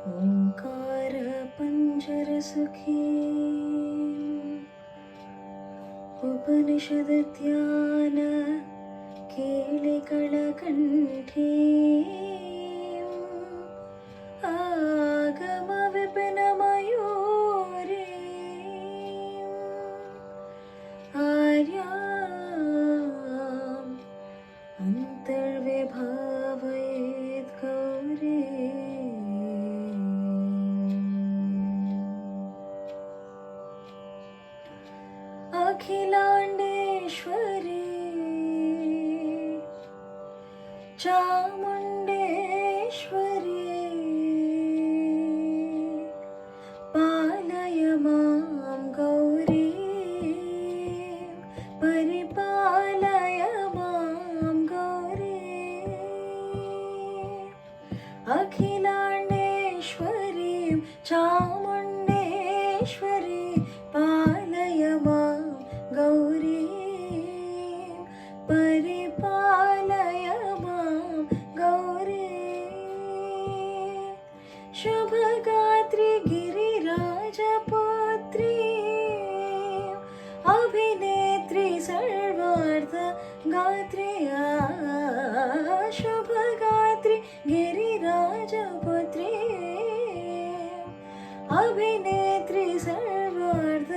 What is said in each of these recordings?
ಓಂಕಾರ ಪಂಜರ ಸುಖಿ ಉಪನಿಷದ ಧ್ಯಾನ ಕೇಳಿಗಳ ಕಂಠಿ ಆಗಮ ವಿಪಿನ ಮಯೂರಿ ಆರ್ಯ ಅಂತರ್ವಿಭಾವಯೇತ್ ಗೌರಿ अखिलांडेश्वरी चामुंडेश्वरी पालय मां गौरी परिपालय मां गौरी अखिलांडेश्वरी चामुंडेश्वरी पालय मां गौरी परिपालय मां गौरी शुभगात्री गिरिराजपुत्री अभिनेत्री सर्वार्थ गात्री शुभगात्री गिरिराजपुत्री अभिनेत्री सर्वार्थ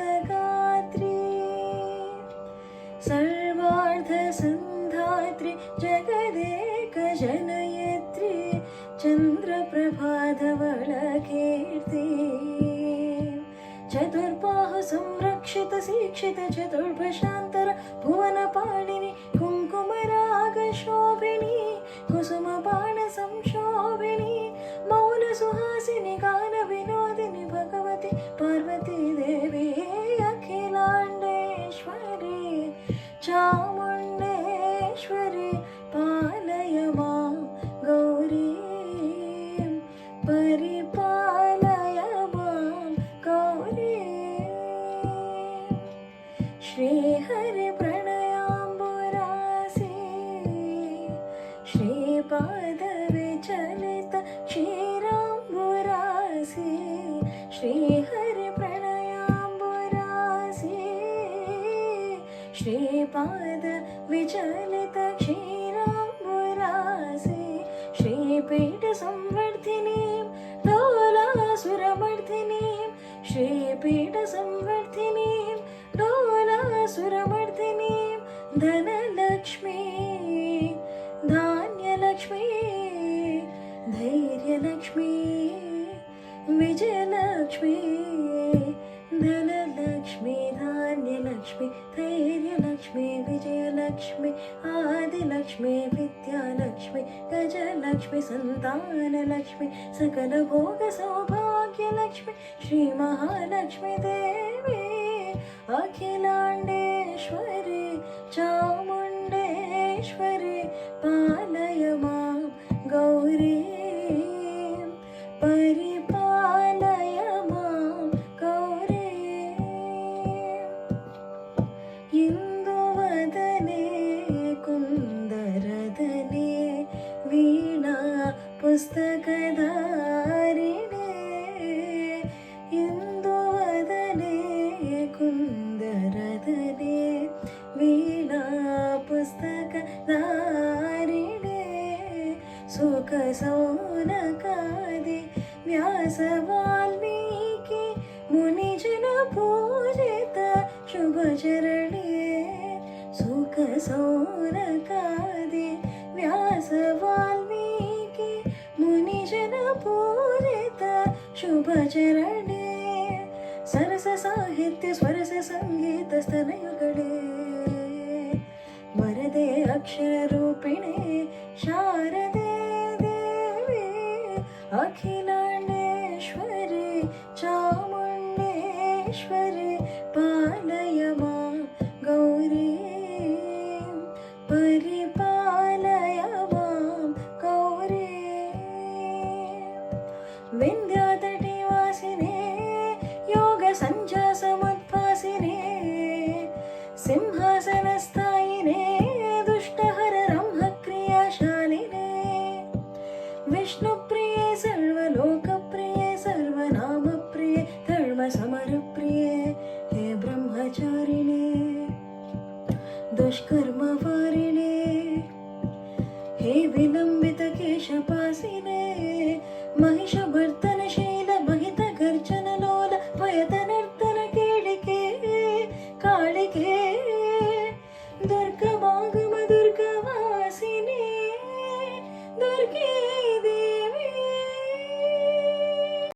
सर्वार्थ संधात्री जगदेक जनयत्री चंद्रप्रभाधवल कीर्ति चतुर्बाहु संरक्षित शिक्षित चतुर्भशांतर भुवन पाणिनि कुंकुमराग शोभिनी कुसुम बाण संशोभिनी मौन सुहासिनी गान विनोदिनी भगवती पार्वती देवी अखिलांडेश्वरी चामुंडेश्वरी पालय मां गौरी परिपालय मां गौरी श्रीहरि प्रणयाम्बुरासी श्रीपाद विचलित क्षीराम्बुरासी श्रीहरि प्रणयाम्बुरासी श्रीपाद विचलित क्षीराम्बुरासी श्रीपीठ संवर्धिनीं डोलासुरमर्दिनीं श्रीपीठ संवर्धिनीं डोलासुरमर्दिनीं धनलक्ष्मी धान्यलक्ष्मी धैर्यलक्ष्मी विजयलक्ष्मी धनलक्ष्मी धान्यलक्ष्मी धैर्यलक्ष्मी विजयलक्ष्मी आदिलक्ष्मी विद्यालक्ष्मी गजलक्ष्मी संतानलक्ष्मी सकल भोग सौभाग्यलक्ष्मी श्री महालक्ष्मी देवी अखिलांडेश्वरी चामुंडेश्वरी पालय मां गौरी परिपालय मां गौरी इंदुवदने कुंदरदने वीणा पुस्तकधारिणे इंदुवदने कुंदरदने वीणा पुस्तकधारिणे सुख सौनकादि व्यास वाल्मीकि मुनिजन पूजित शुभ चरणे सुख सौनकादि व्यास वाल्मीकि मुनिजन पूजित शुभ चरणे सरस साहित्य स्वरस संगीत स्तनयुगळे वरदे अक्षर रूपिणे शारदे देवी अखिलांडेश्वरी चामुंडेश्वरी पालय मां गौरी परिपालय मां गौरी विंध्यातटीवासिने योग संजासमुद्भासिने सिंहासनस्थायिने दुष्टहर ब्रह्मक्रियाशालिने विष्णुप्रिये सर्वलोकप्रिये दुष्कर्मवारिणे हे विलम्बितकेशपासिने महिषभर्तने